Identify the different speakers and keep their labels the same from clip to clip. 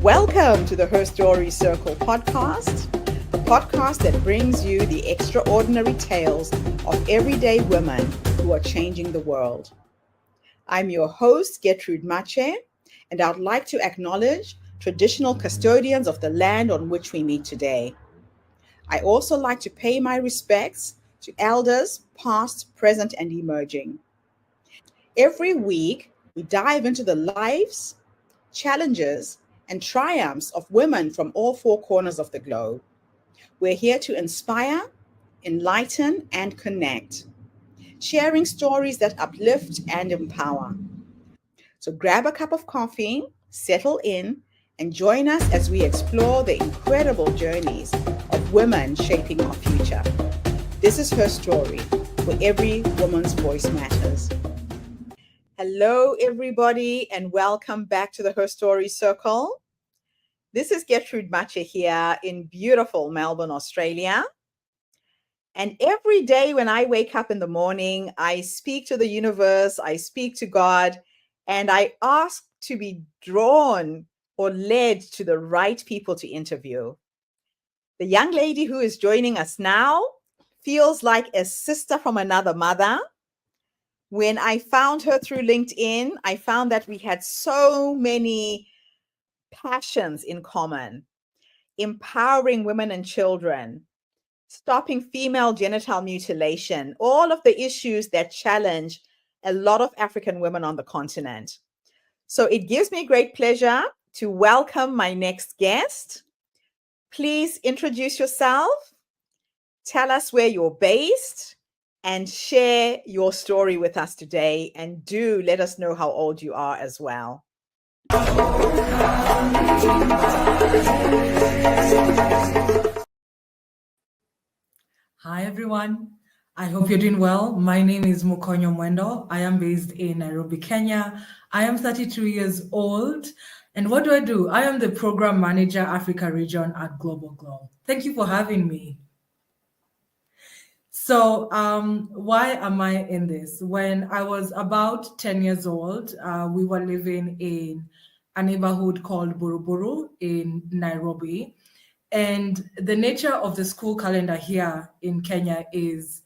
Speaker 1: Welcome to the Her Story Circle podcast, the podcast that brings you the extraordinary tales of everyday women who are changing the world. I'm your host, Gertrude Mache, and I'd like to acknowledge traditional custodians of the land on which we meet today. I also like to pay my respects to elders, past, present, and emerging. Every week, we dive into the lives, challenges, and triumphs of women from all four corners of the globe. We're here to inspire, enlighten, and connect, sharing stories that uplift and empower. So grab a cup of coffee, settle in, and join us as we explore the incredible journeys of women shaping our future. This is Her Story, where every woman's voice matters. Hello, everybody, and welcome back to the Her Story Circle. This is Gertrude Mache here in beautiful Melbourne, Australia. And every day when I wake up in the morning, I speak to the universe, I speak to God, and I ask to be drawn or led to the right people to interview. The young lady who is joining us now feels like a sister from another mother. When I found her through LinkedIn, I found that we had so many passions in common: empowering women and children, stopping female genital mutilation, all of the issues that challenge a lot of African women on the continent. So it gives me great pleasure to welcome my next guest. Please introduce yourself, tell us where you're based, and share your story with us today. And do let us know how old you are as well.
Speaker 2: Hi, everyone. I hope you're doing well. My name is Mukonyo Muendo. I am based in Nairobi, Kenya. I am 32 years old. And what do? I am the Program Manager, Africa Region at Global Glow. Thank you for having me. So why am I in this? When I was about 10 years old, we were living in a neighborhood called Buruburu in Nairobi. And the nature of the school calendar here in Kenya is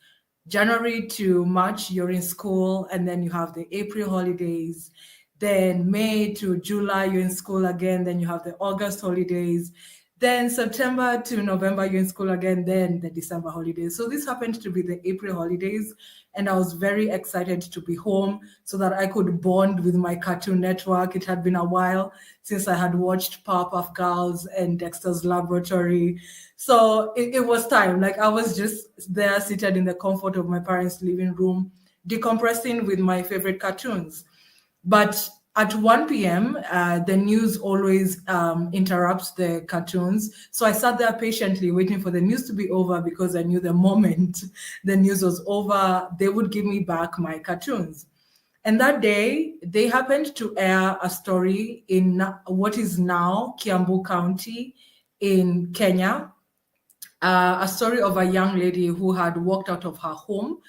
Speaker 2: January to March, you're in school, and then you have the April holidays. Then May to July, you're in school again. Then you have the August holidays. Then September to November, you're in school again, then the December holidays. So this happened to be the April holidays, and I was very excited to be home so that I could bond with my Cartoon Network. It had been a while since I had watched Powerpuff Girls and Dexter's Laboratory. So it was time. Like, I was just there seated in the comfort of my parents' living room, decompressing with my favorite cartoons. But at 1 p.m., the news always interrupts the cartoons. So I sat there patiently waiting for the news to be over, because I knew the moment the news was over, they would give me back my cartoons. And that day, they happened to air a story in what is now Kiambu County in Kenya, a story of a young lady who had walked out of her home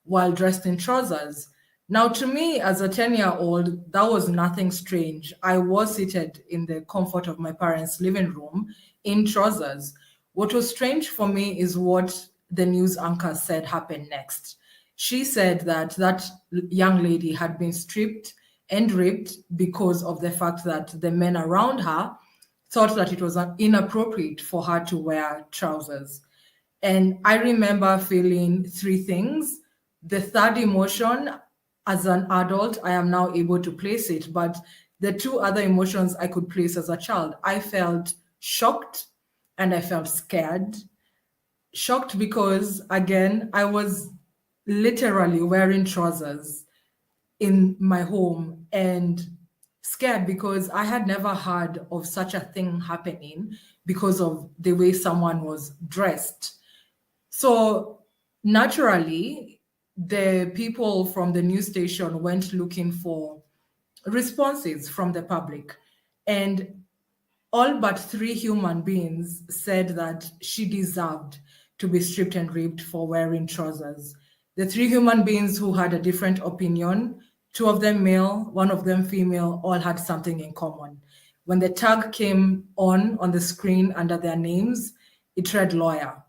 Speaker 2: while dressed in trousers. Now, to me, as a 10-year-old, that was nothing strange. I was seated in the comfort of my parents' living room in trousers. What was strange for me is what the news anchor said happened next. She said that that young lady had been stripped and raped because of the fact that the men around her thought that it was inappropriate for her to wear trousers. And I remember feeling three things. The third emotion, as an adult, I am now able to place it, but the two other emotions I could place as a child, I felt shocked and I felt scared. Shocked because, again, I was literally wearing trousers in my home, and scared because I had never heard of such a thing happening because of the way someone was dressed. So naturally, the people from the news station went looking for responses from the public, and all but 3 human beings said that she deserved to be stripped and raped for wearing trousers. The 3 human beings who had a different opinion, 2 of them male, 1 of them female, all had something in common. When the tag came on the screen under their names, it read lawyer.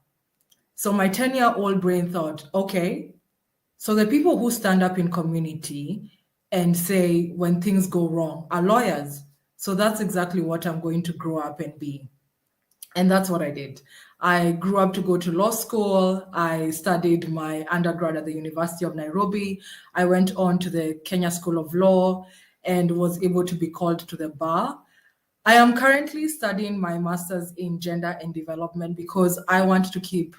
Speaker 2: So my 10-year-old brain thought, okay, so the people who stand up in community and say when things go wrong are lawyers. So that's exactly what I'm going to grow up and be. And that's what I did. I grew up to go to law school. I studied my undergrad at the University of Nairobi. I went on to the Kenya School of Law and was able to be called to the bar. I am currently studying my master's in gender and development because I want to keep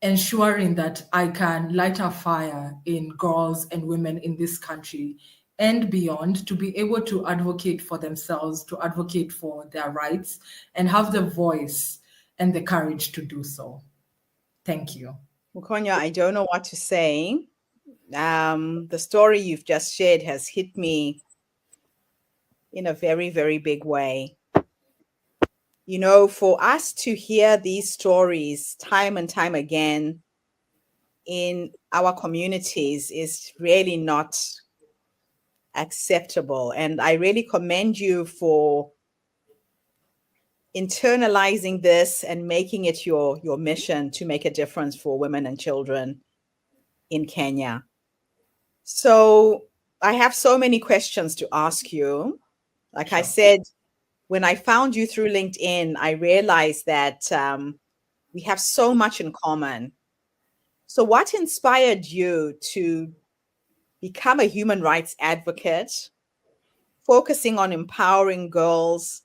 Speaker 2: ensuring that I can light a fire in girls and women in this country and beyond to be able to advocate for themselves, to advocate for their rights, and have the voice and the courage to do so. Thank you.
Speaker 1: Mukonyo, I don't know what to say. The story you've just shared has hit me in a very, very big way. You know, for us to hear these stories time and time again in our communities is really not acceptable. And I really commend you for internalizing this and making it your mission to make a difference for women and children in Kenya. So I have so many questions to ask you. Like I
Speaker 2: Sure.
Speaker 1: said, when I found you through LinkedIn, I realized that we have so much in common. So what inspired you to become a human rights advocate, focusing on empowering girls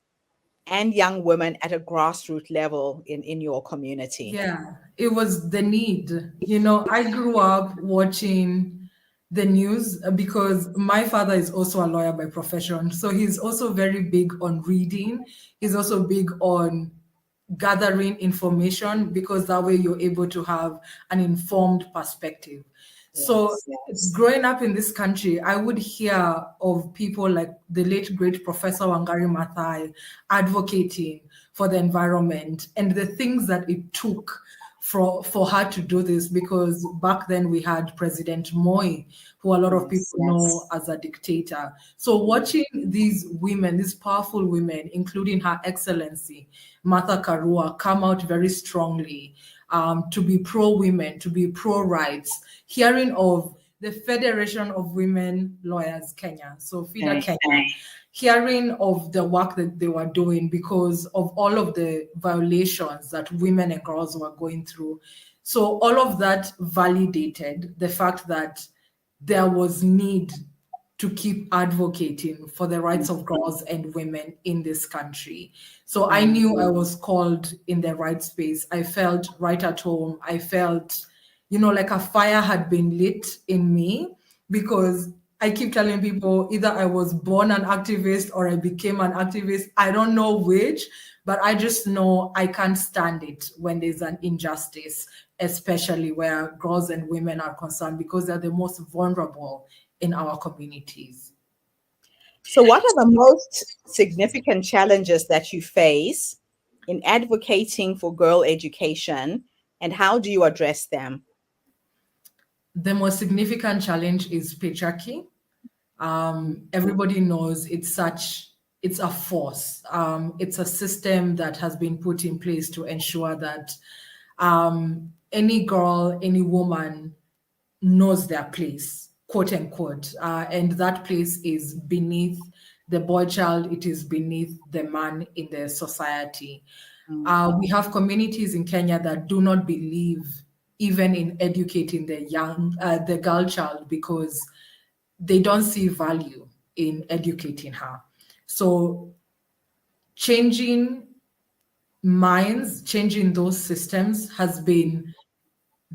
Speaker 1: and young women at a grassroots level in your community?
Speaker 2: Yeah, it was the need. You know, I grew up watching the news because my father is also a lawyer by profession. So he's also very big on reading. He's also big on gathering information because that way you're able to have an informed perspective. So
Speaker 1: Yes, yes.
Speaker 2: growing up in this country, I would hear of people like the late great Professor Wangari Maathai advocating for the environment and the things that it took for her to do this, because back then we had President Moi, who a lot of
Speaker 1: Yes,
Speaker 2: people know
Speaker 1: yes.
Speaker 2: as a dictator. So watching these women, these powerful women, including Her Excellency Martha Karua, come out very strongly to be pro-women, to be pro-rights, hearing of the Federation of Women Lawyers Kenya, so FIDA
Speaker 1: Okay.
Speaker 2: Kenya, hearing of the work that they were doing because of all of the violations that women and girls were going through. So all of that validated the fact that there was need to keep advocating for the rights of girls and women in this country. So I knew I was called in the right space. I felt right at home. I felt, you know, like a fire had been lit in me, because I keep telling people either I was born an activist or I became an activist. I don't know which, but I just know I can't stand it when there's an injustice, especially where girls and women are concerned, because they're the most vulnerable in our communities.
Speaker 1: So what are the most significant challenges that you face in advocating for girl education, and how do you address them?
Speaker 2: The most significant challenge is patriarchy. Everybody knows it's a force. It's a system that has been put in place to ensure that any girl, any woman knows their place, quote unquote, and that place is beneath the boy child. It is beneath the man in the society. We have communities in Kenya that do not believe even in educating the girl child, because they don't see value in educating her. So changing minds, changing those systems has been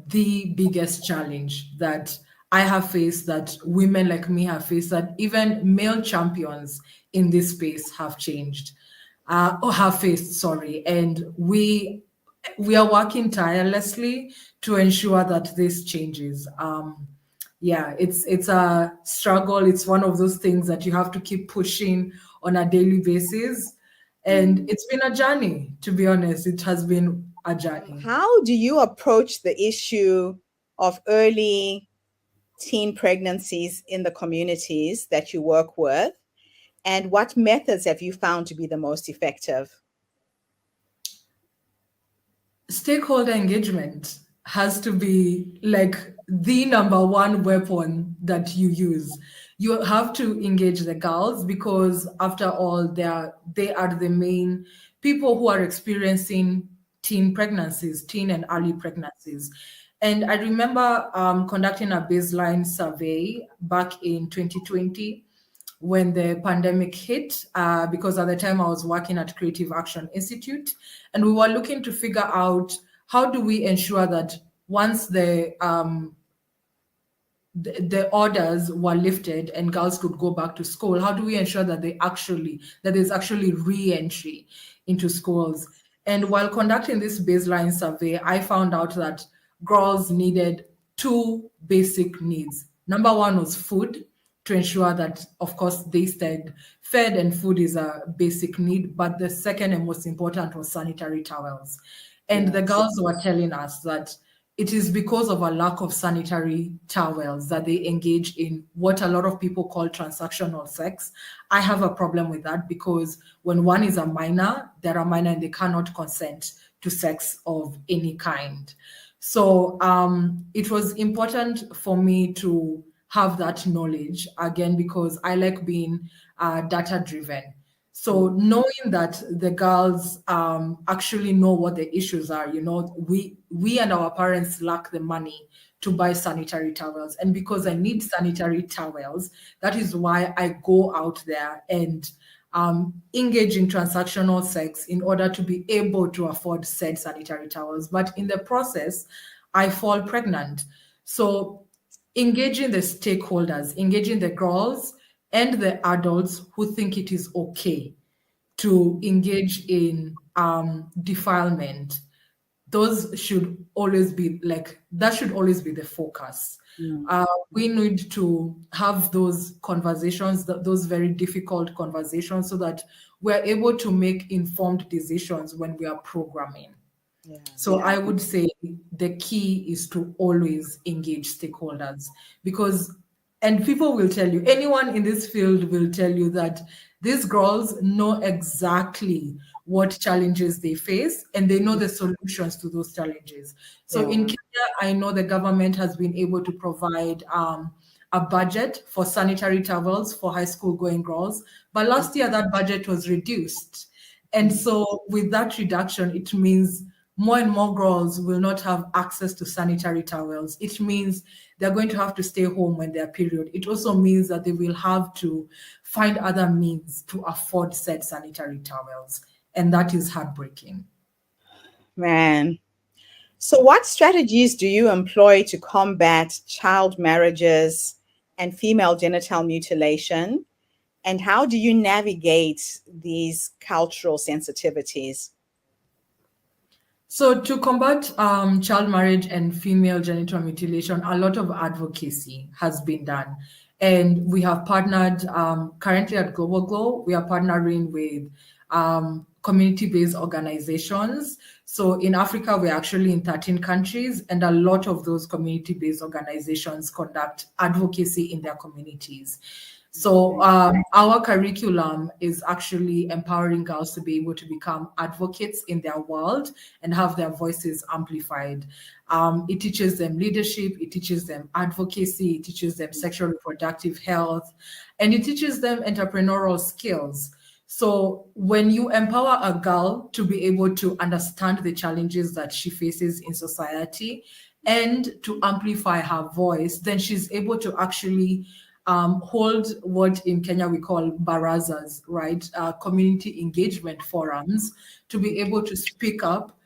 Speaker 2: the biggest challenge that I have faced, that women like me have faced, that even male champions in this space have changed, or have faced, sorry. And we are working tirelessly to ensure that this changes. Yeah, it's a struggle. It's one of those things that you have to keep pushing on a daily basis. And it's been a journey, to be honest. It has been a journey.
Speaker 1: How do you approach the issue of early teen pregnancies in the communities that you work with? And what methods have you found to be the most effective?
Speaker 2: Stakeholder engagement has to be like the number one weapon that you use. You have to engage the girls because after all they are the main people who are experiencing teen pregnancies, teen and early pregnancies. And I remember conducting a baseline survey back in 2020 when the pandemic hit, because at the time I was working at Creative Action Institute, and we were looking to figure out how do we ensure that once the orders were lifted and girls could go back to school, how do we ensure that there's actually re-entry into schools? And while conducting this baseline survey, I found out that girls needed two basic needs. Number one was food, to ensure that, of course, they stayed fed, and food is a basic need. But the second and most important was sanitary towels. And the
Speaker 1: Yes.
Speaker 2: girls were telling us that it is because of a lack of sanitary towels that they engage in what a lot of people call transactional sex. I have a problem with that because when one is a minor, they're a minor and they cannot consent to sex of any kind. So it was important for me to have that knowledge again because I like being data driven. So knowing that the girls actually know what the issues are, we and our parents lack the money to buy sanitary towels, and because I need sanitary towels, that is why I go out there and engage in transactional sex in order to be able to afford said sanitary towels. But in the process, I fall pregnant. So engaging the stakeholders, engaging the girls and the adults who think it is okay to engage in defilement, those should always be like, that should always be the focus.
Speaker 1: Mm.
Speaker 2: We need to have those conversations, those very difficult conversations, so that we're able to make informed decisions when we are programming. So
Speaker 1: Yes.
Speaker 2: I would say the key is to always engage stakeholders because, and people will tell you, anyone in this field will tell you that these girls know exactly what challenges they face and they know the solutions to those challenges. So in
Speaker 1: Yeah.
Speaker 2: Kenya, I know the government has been able to provide a budget for sanitary towels for high school going girls, but last year that budget was reduced. And so with that reduction, it means more and more girls will not have access to sanitary towels. It means they're going to have to stay home when their period. It also means that they will have to find other means to afford said sanitary towels. And that is heartbreaking.
Speaker 1: Man. So, what strategies do you employ to combat child marriages and female genital mutilation? And how do you navigate these cultural sensitivities?
Speaker 2: So to combat child marriage and female genital mutilation, a lot of advocacy has been done. And we have partnered currently at Global Glow, we are partnering with community-based organizations. So in Africa, we're actually in 13 countries, and a lot of those community-based organizations conduct advocacy in their communities. So our curriculum is actually empowering girls to be able to become advocates in their world and have their voices amplified. It teaches them leadership, it teaches them advocacy, it teaches them sexual reproductive health, and it teaches them entrepreneurial skills. So when you empower a girl to be able to understand the challenges that she faces in society and to amplify her voice, then she's able to actually hold what in Kenya we call barazas, right? Community engagement forums, to be able to speak up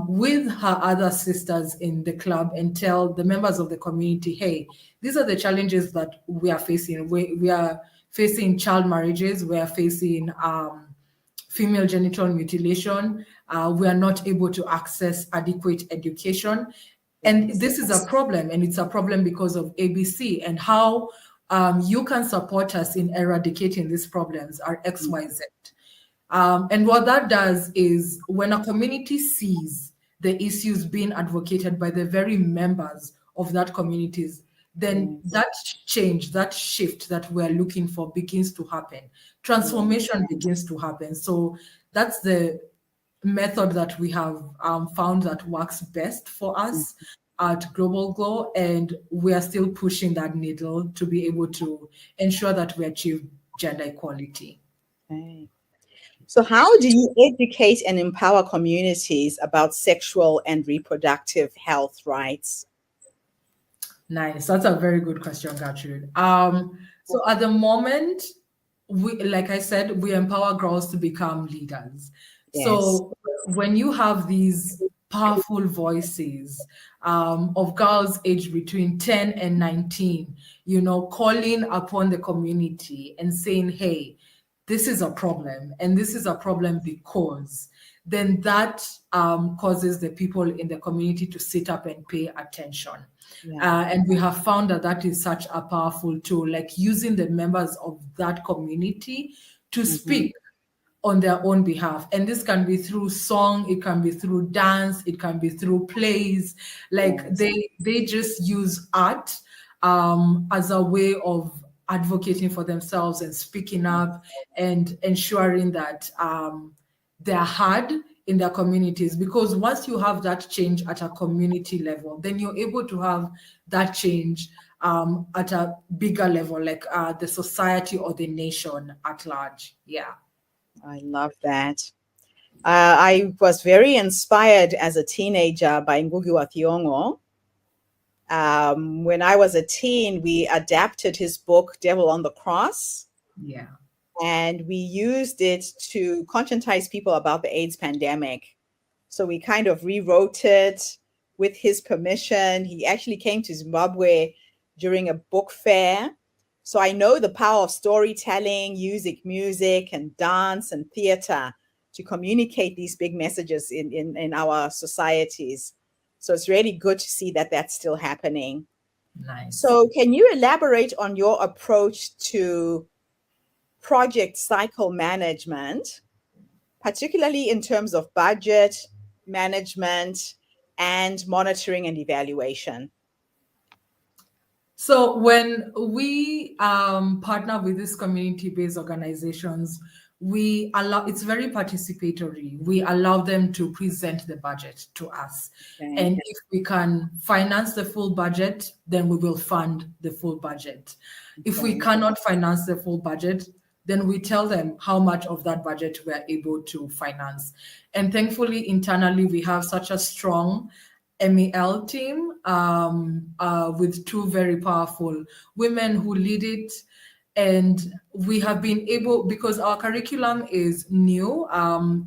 Speaker 2: with her other sisters in the club and tell the members of the community, hey, these are the challenges that we are facing. We are facing child marriages, we are facing female genital mutilation, we are not able to access adequate education. And this is a problem, and it's a problem because of ABC, and how you can support us in eradicating these problems are XYZ. And what that does is when a community sees the issues being advocated by the very members of that communities, then
Speaker 1: Yes.
Speaker 2: that change, that shift that we're looking for begins to happen. Transformation begins to happen. So that's the method that we have found that works best for us at Global Glow, and we are still pushing that needle to be able to ensure that we achieve gender equality.
Speaker 1: Okay. So, how do you educate and empower communities about sexual and reproductive health rights?
Speaker 2: Nice. That's a very good question, Gertrude. So at the moment, we, like I said, we empower girls to become leaders.
Speaker 1: Yes.
Speaker 2: So when you have these powerful voices of girls aged between 10 and 19, calling upon the community and saying, hey, this is a problem, and this is a problem because, then that causes the people in the community to sit up and pay attention.
Speaker 1: Yeah.
Speaker 2: And we have found that that is such a powerful tool, like using the members of that community to speak on their own behalf. And this can be through song, it can be through dance, it can be through plays. Like
Speaker 1: Yes.
Speaker 2: they just use art as a way of advocating for themselves and speaking up and ensuring that they're heard in their communities. Because once you have that change at a community level, then you're able to have that change at a bigger level, like the society or the nation at large. Yeah.
Speaker 1: I love that. I was very inspired as a teenager by Ngugi wa Thiong'o. When I was a teen, we adapted his book, Devil on the Cross,
Speaker 2: Yeah.
Speaker 1: and we used it to conscientize people about the AIDS pandemic. So we kind of rewrote it with his permission. He actually came to Zimbabwe during a book fair. So I know the power of storytelling, music, and dance and theater to communicate these big messages in our societies. So it's really good to see that that's still happening.
Speaker 2: Nice.
Speaker 1: So can you elaborate on your approach to project cycle management, particularly in terms of budget, management, and monitoring and evaluation?
Speaker 2: So when we partner with these community-based organizations, we allow, it's very participatory. We allow them to present the budget to us.
Speaker 1: Okay.
Speaker 2: And if we can finance the full budget, then we will fund the full budget. If we
Speaker 1: Okay.
Speaker 2: cannot finance the full budget, then we tell them how much of that budget we're able to finance. And thankfully, internally, we have such a strong MEL team with two very powerful women who lead it. And we have been able, because our curriculum is new,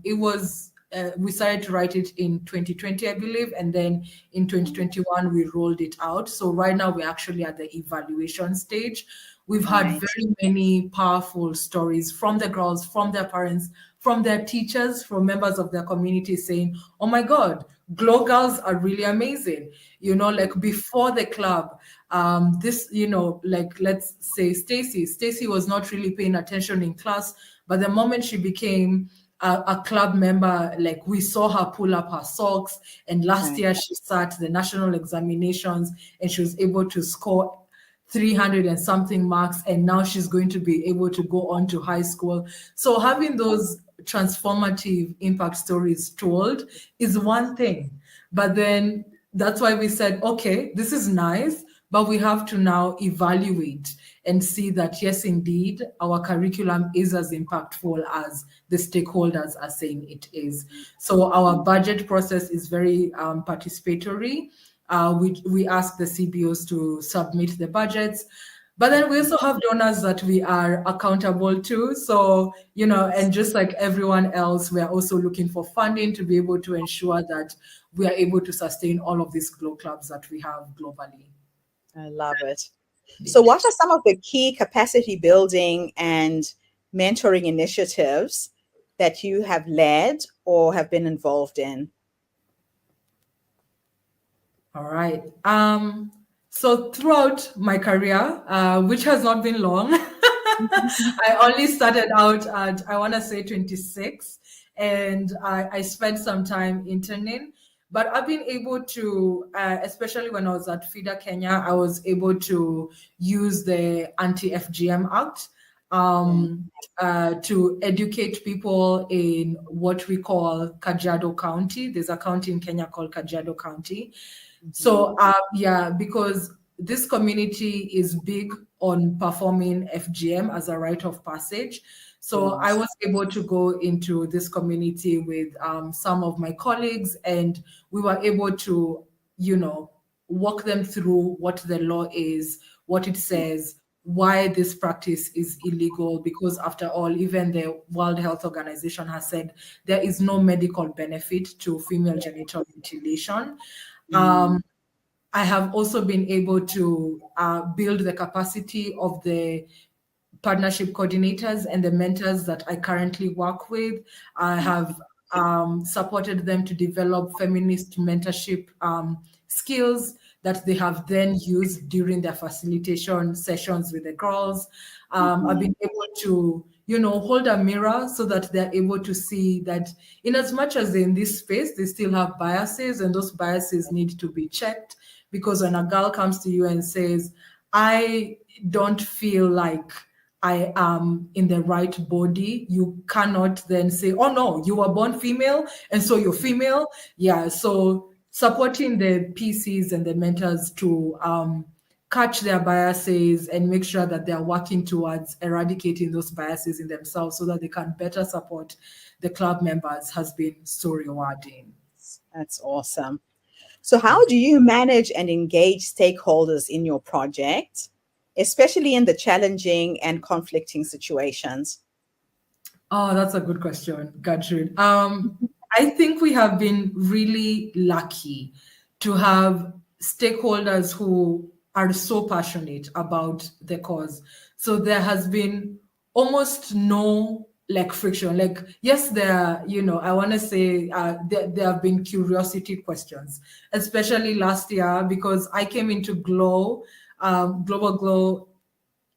Speaker 2: we started to write it in 2020, I believe, and then in 2021 we rolled it out. So right now we're actually at the evaluation stage. We've had
Speaker 1: Right.
Speaker 2: very many powerful stories from the girls, from their parents, from their teachers, from members of their community saying, oh my God, Glow Girls are really amazing. Like before the club, this, like let's say Stacy was not really paying attention in class, but the moment she became a club member, like we saw her pull up her socks, and last year she sat the national examinations and she was able to score 300 and something marks, and now she's going to be able to go on to high school. So having those transformative impact stories told is one thing, but then that's why we said, okay, this is nice, but we have to now evaluate and see that yes, indeed, our curriculum is as impactful as the stakeholders are saying it is. So our budget process is very participatory. We ask the CBOs to submit the budgets, but then we also have donors that we are accountable to. So, and just like everyone else, we are also looking for funding to be able to ensure that we are able to sustain all of these Glow clubs that we have globally.
Speaker 1: I love it. So what are some of the key capacity building and mentoring initiatives that you have led or have been involved in?
Speaker 2: All right. So throughout my career, which has not been long, I only started out at, I want to say 26, and I spent some time interning. But I've been able to, especially when I was at FIDA Kenya, I was able to use the Anti-FGM Act to educate people in what we call Kajiado County. There's a county in Kenya called Kajiado County. So, because this community is big on performing FGM as a rite of passage. So I was able to go into this community with some of my colleagues, and we were able to, walk them through what the law is, what it says, why this practice is illegal, because after all, even the World Health Organization has said there is no medical benefit to female genital mutilation. I have also been able to build the capacity of the partnership coordinators and the mentors that I currently work with. I have supported them to develop feminist mentorship skills that they have then used during their facilitation sessions with the girls. I've been able to, hold a mirror so that they're able to see that in as much as they're in this space, they still have biases, and those biases need to be checked. Because when a girl comes to you and says, I don't feel like I am in the right body, you cannot then say, oh no, you were born female and so you're female. Yeah, so supporting the PCs and the mentors to catch their biases and make sure that they're working towards eradicating those biases in themselves so that they can better support the club members has been so rewarding.
Speaker 1: That's awesome. So how do you manage and engage stakeholders in your project, especially in the challenging and conflicting situations?
Speaker 2: Oh, that's a good question, Gertrude. I think we have been really lucky to have stakeholders who are so passionate about the cause. So there has been almost no friction. Yes, there, I want to say there have been curiosity questions, especially last year, because I came into Global Glow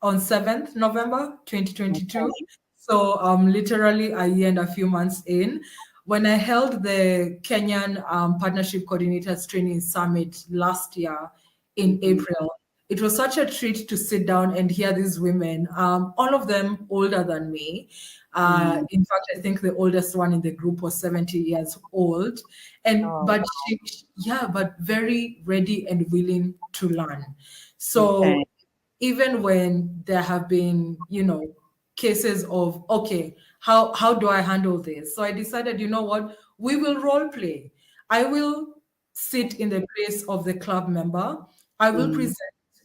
Speaker 2: on 7th November 2022.
Speaker 1: Okay.
Speaker 2: So literally a year and a few months in, when I held the Kenyan Partnership Coordinators Training Summit last year in April, it was such a treat to sit down and hear these women, all of them older than me. In fact, I think the oldest one in the group was 70 years old, but very ready and willing to learn. So even when there have been, cases of, okay, how do I handle this? So I decided, you know what, we will role play. I will sit in the place of the club member. I will present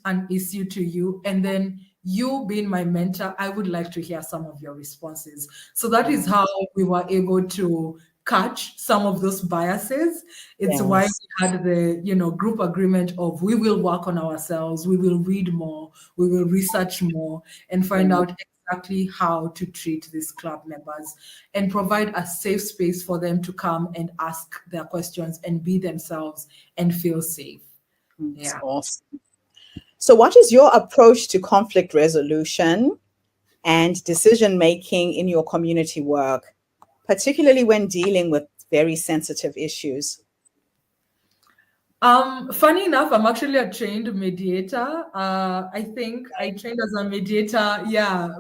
Speaker 2: an issue to you, and then you being my mentor, I would like to hear some of your responses. So that is how we were able to catch some of those biases. It's why we had the group agreement of we will work on ourselves, we will read more, we will research more, and find out exactly how to treat these club members and provide a safe space for them to come and ask their questions and be themselves and feel safe.
Speaker 1: That's awesome. So what is your approach to conflict resolution and decision making in your community work, particularly when dealing with very sensitive issues?
Speaker 2: Funny enough, I'm actually a trained mediator. I think I trained as a mediator,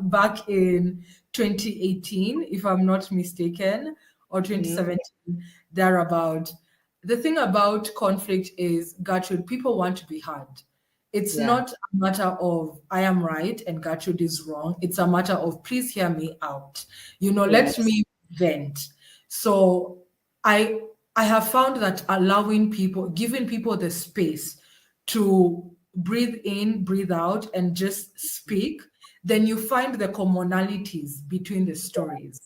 Speaker 2: back in 2018, if I'm not mistaken, or 2017, thereabout. The thing about conflict is, Gertrude, people want to be heard. It's not a matter of I am right and Gertrude is wrong. It's a matter of please hear me out. Let me vent. So I have found that allowing people, giving people the space to breathe in, breathe out, and just speak, then you find the commonalities between the stories,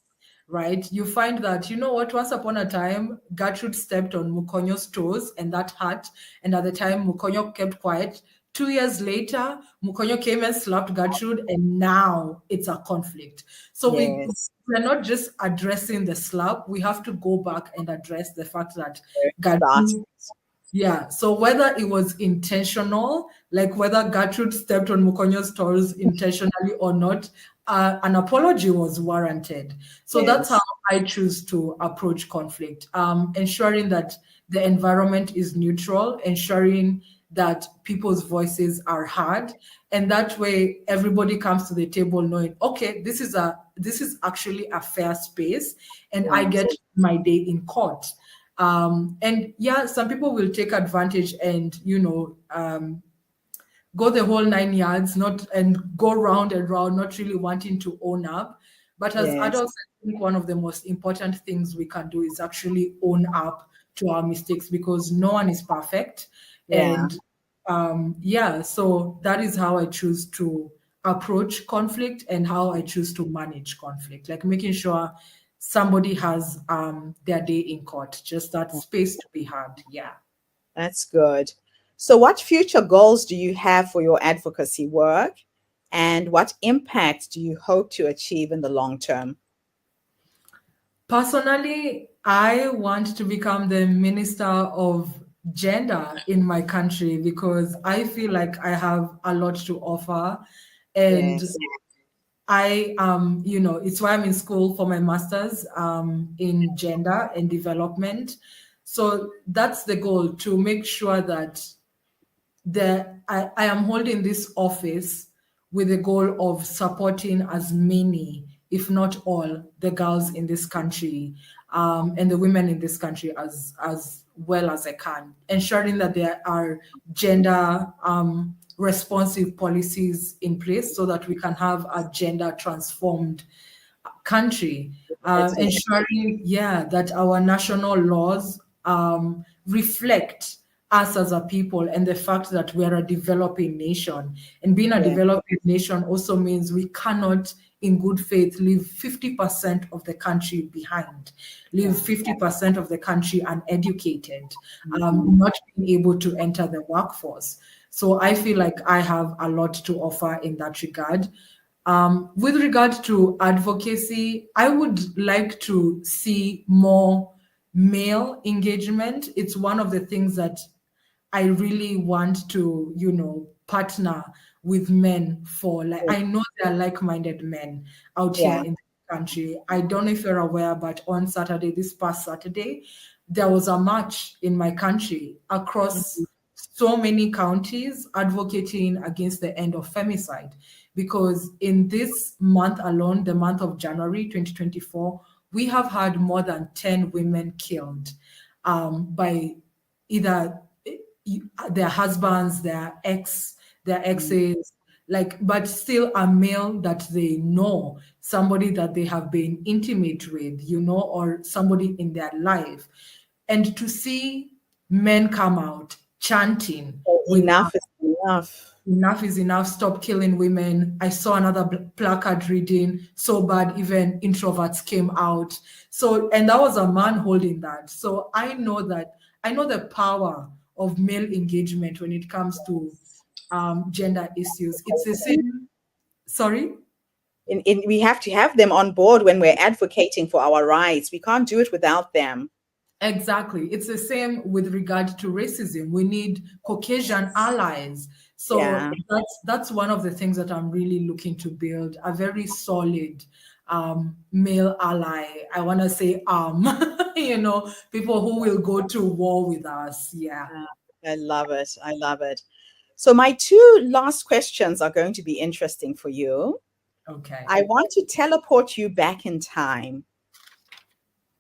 Speaker 2: right? You find that, once upon a time, Gertrude stepped on Mukonyo's toes and that hurt. And at the time, Mukonyo kept quiet. 2 years later, Mukonyo came and slapped Gertrude, and now it's a conflict. So we're not just addressing the slap, we have to go back and address the fact that Gertrude, so whether it was intentional, like whether Gertrude stepped on Mukonyo's toes intentionally or not, an apology was warranted. So that's how
Speaker 1: Yes.
Speaker 2: I choose to approach conflict, ensuring that the environment is neutral, ensuring that people's voices are heard, and that way everybody comes to the table knowing, okay, this is actually a fair space, and I
Speaker 1: Yes.
Speaker 2: get my day in court. And yeah, some people will take advantage and go the whole 9 yards, not and go round and round, not really wanting to own up. But as
Speaker 1: Yes.
Speaker 2: adults, I think one of the most important things we can do is actually own up to our mistakes, because no one is perfect.
Speaker 1: Yeah.
Speaker 2: And yeah, so that is how I choose to approach conflict and how I choose to manage conflict, like making sure somebody has their day in court, just that space to be had. Yeah.
Speaker 1: That's good. So, what future goals do you have for your advocacy work? And what impact do you hope to achieve in the long term?
Speaker 2: Personally, I want to become the minister of gender in my country, because I feel like I have a lot to offer. And
Speaker 1: Yes.
Speaker 2: it's why I'm in school for my master's in gender and development. So that's the goal, to make sure that I am holding this office with the goal of supporting as many, if not all, the girls in this country, and the women in this country as well as I can, ensuring that there are gender responsive policies in place so that we can have a gender transformed country,
Speaker 1: Definitely.
Speaker 2: ensuring, yeah, that our national laws reflect us as a people, and the fact that we're a developing nation. And being a
Speaker 1: Yeah.
Speaker 2: developing nation also means we cannot, in good faith, leave 50% of the country behind, leave
Speaker 1: Yeah.
Speaker 2: 50% of the country uneducated,
Speaker 1: Mhm.
Speaker 2: not being able to enter the workforce. So I feel like I have a lot to offer in that regard. With regard to advocacy, I would like to see more male engagement. It's one of the things that I really want to, partner with men for. Like, I know there are like-minded men out here
Speaker 1: Yeah.
Speaker 2: in the country. I don't know if you're aware, but on Saturday, this past Saturday, there was a march in my country across
Speaker 1: Mhm.
Speaker 2: so many counties advocating against the end of femicide. Because in this month alone, the month of January 2024, we have had more than 10 women killed by either their husbands, their
Speaker 1: Mhm.
Speaker 2: exes, like, but still a male that they know, somebody that they have been intimate with, or somebody in their life. And to see men come out chanting
Speaker 1: So
Speaker 2: with
Speaker 1: enough is enough.
Speaker 2: enough is enough, stop killing women. I saw another placard reading, so bad, even introverts came out. So, and that was a man holding that. So I know the power of male engagement when it comes to gender issues. It's the same. Sorry?
Speaker 1: We have to have them on board when we're advocating for our rights. We can't do it without them.
Speaker 2: Exactly. It's the same with regard to racism. We need Caucasian allies. So
Speaker 1: Yeah.
Speaker 2: that's one of the things that I'm really looking to build, a very solid male ally. I want to say people who will go to war with us. Yeah.
Speaker 1: I love it. I love it. So, my two last questions are going to be interesting for you.
Speaker 2: Okay.
Speaker 1: I want to teleport you back in time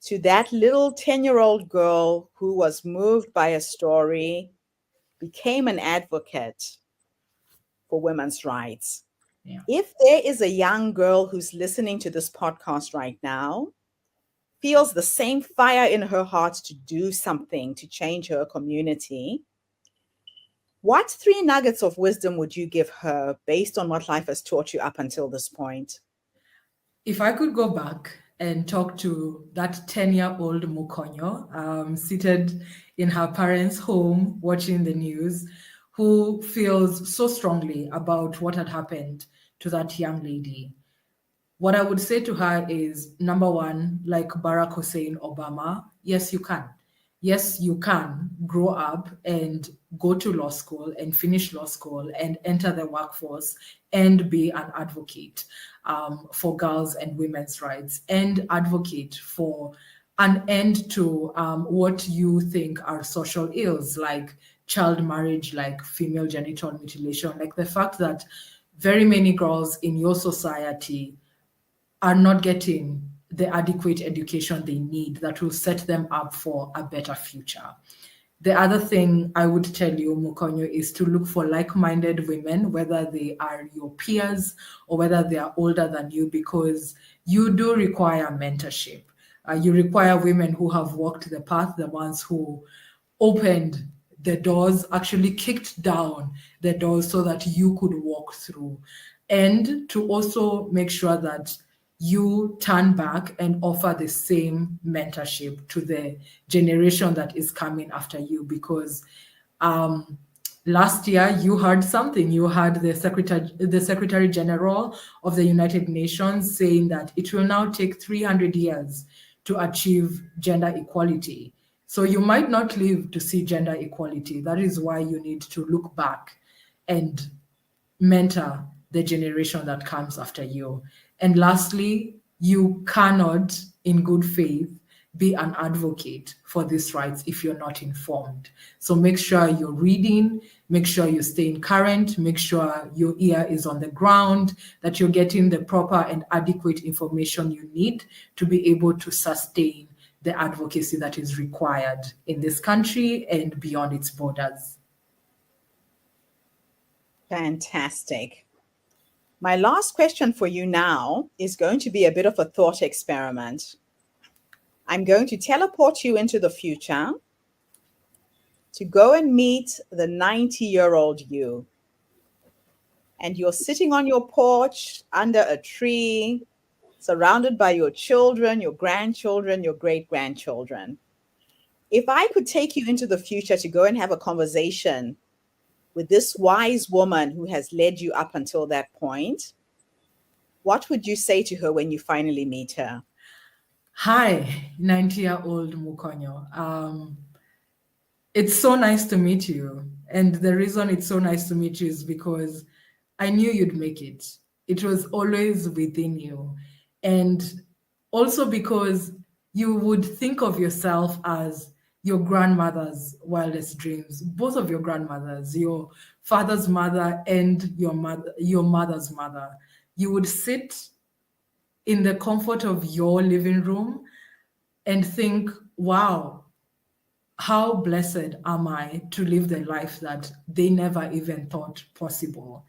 Speaker 1: to that little 10-year-old girl who was moved by a story, became an advocate for women's rights.
Speaker 2: Yeah.
Speaker 1: If there is a young girl who's listening to this podcast right now, feels the same fire in her heart to do something to change her community, what three nuggets of wisdom would you give her based on what life has taught you up until this point?
Speaker 2: If I could go back and talk to that 10-year-old Mukonyo, seated in her parents' home watching the news, who feels so strongly about what had happened to that young lady, what I would say to her is, number one, like Barack Hussein Obama, yes, you can. yes, you can grow up and go to law school and finish law school and enter the workforce and be an advocate for girls and women's rights and advocate for an end to what you think are social ills like child marriage, like female genital mutilation, like the fact that very many girls in your society are not getting the adequate education they need that will set them up for a better future. The other thing I would tell you, Mukonyo, is to look for like-minded women, whether they are your peers or whether they are older than you, because you do require mentorship. You require women who have walked the path, the ones who opened the doors, actually kicked down the doors so that you could walk through. And to also make sure that you turn back and offer the same mentorship to the generation that is coming after you, because last year you heard something. You had the Secretary General of the United Nations saying that it will now take 300 years to achieve gender equality. So you might not live to see gender equality. That is why you need to look back and mentor the generation that comes after you. And lastly, you cannot, in good faith, be an advocate for these rights if you're not informed. So make sure you're reading, make sure you're staying current, make sure your ear is on the ground, that you're getting the proper and adequate information you need to be able to sustain the advocacy that is required in this country and beyond its borders.
Speaker 1: Fantastic. My last question for you now is going to be a bit of a thought experiment. I'm going to teleport you into the future to go and meet the 90-year-old you. And you're sitting on your porch under a tree, surrounded by your children, your grandchildren, your great-grandchildren. If I could take you into the future to go and have a conversation with this wise woman who has led you up until that point, what would you say to her when you finally meet her?
Speaker 2: Hi, 90-year-old Mukonyo. It's so nice to meet you. And the reason it's so nice to meet you is because I knew you'd make it. It was always within you. And also because you would think of yourself as your grandmother's wildest dreams, both of your grandmothers, your father's mother and your mother's mother. You would sit in the comfort of your living room and think, wow, how blessed am I to live the life that they never even thought possible.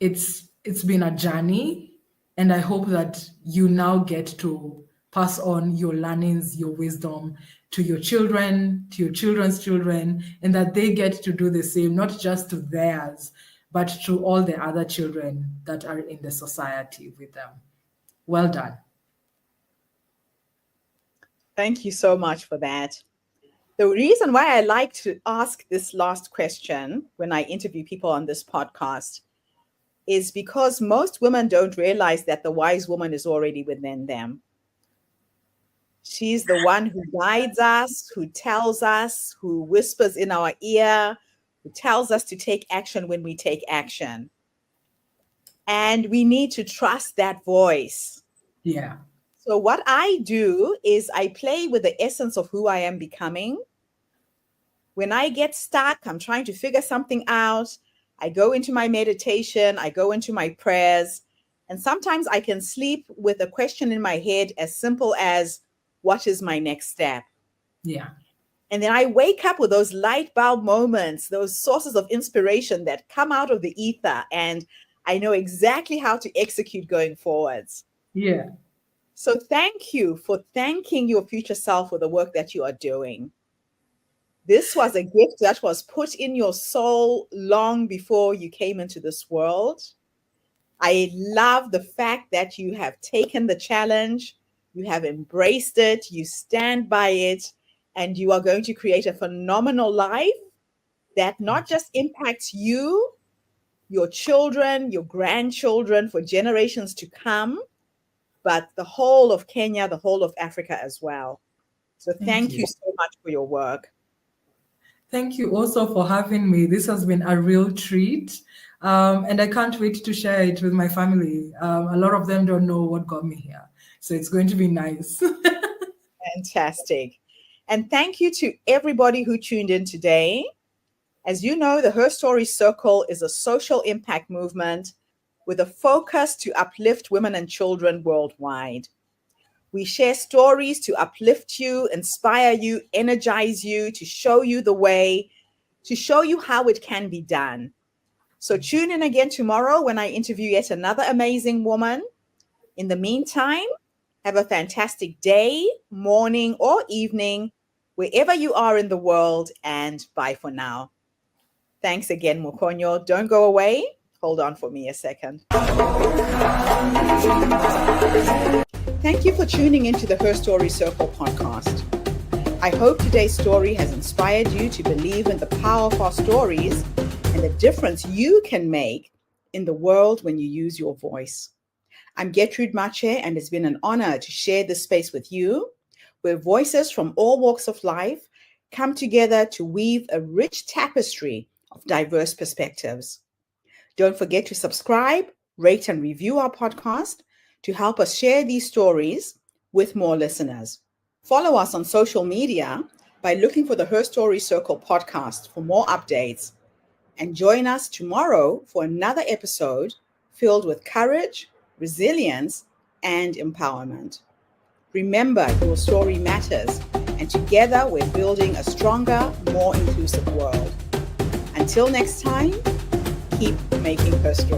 Speaker 2: It's been a journey, and I hope that you now get to pass on your learnings, your wisdom to your children, to your children's children, and that they get to do the same, not just to theirs, but to all the other children that are in the society with them. Well done.
Speaker 1: Thank you so much for that. The reason why I like to ask this last question when I interview people on this podcast is because most women don't realize that the wise woman is already within them. She's the one who guides us, who tells us, who whispers in our ear, who tells us to take action when we take action. And we need to trust that voice.
Speaker 2: Yeah.
Speaker 1: So what I do is I play with the essence of who I am becoming. When I get stuck, I'm trying to figure something out, I go into my meditation, I go into my prayers, and sometimes I can sleep with a question in my head as simple as, what is my next step?
Speaker 2: Yeah.
Speaker 1: And then I wake up with those light bulb moments, those sources of inspiration that come out of the ether, and I know exactly how to execute going forwards.
Speaker 2: Yeah.
Speaker 1: So thank you for thanking your future self for the work that you are doing. This was a gift that was put in your soul long before you came into this world. I love the fact that you have taken the challenge, you have embraced it, you stand by it, and you are going to create a phenomenal life that not just impacts you, your children, your grandchildren for generations to come, but the whole of Kenya, the whole of Africa as well. So
Speaker 2: Thank
Speaker 1: thank
Speaker 2: you.
Speaker 1: you so much for your work.
Speaker 2: Thank you also for having me. This has been a real treat. And I can't wait to share it with my family. A lot of them don't know what got me here. So it's going to be nice.
Speaker 1: Fantastic. And thank you to everybody who tuned in today. As you know, the Her Story Circle is a social impact movement with a focus to uplift women and children worldwide. We share stories to uplift you, inspire you, energize you, to show you the way, to show you how it can be done. So tune in again tomorrow when I interview yet another amazing woman. In the meantime, have a fantastic day, morning, or evening, wherever you are in the world, and bye for now. Thanks again, Mukonyo. Don't go away. Hold on for me a second. Thank you for tuning into the Her Story Circle podcast. I hope today's story has inspired you to believe in the power of our stories and the difference you can make in the world when you use your voice. I'm Gertrude Mache, and it's been an honor to share this space with you, where voices from all walks of life come together to weave a rich tapestry of diverse perspectives. Don't forget to subscribe, rate, and review our podcast to help us share these stories with more listeners. Follow us on social media by looking for the Her Story Circle podcast for more updates. And join us tomorrow for another episode filled with courage, resilience, and empowerment. Remember, your story matters, and together we're building a stronger, more inclusive world. Until next time, keep making her story.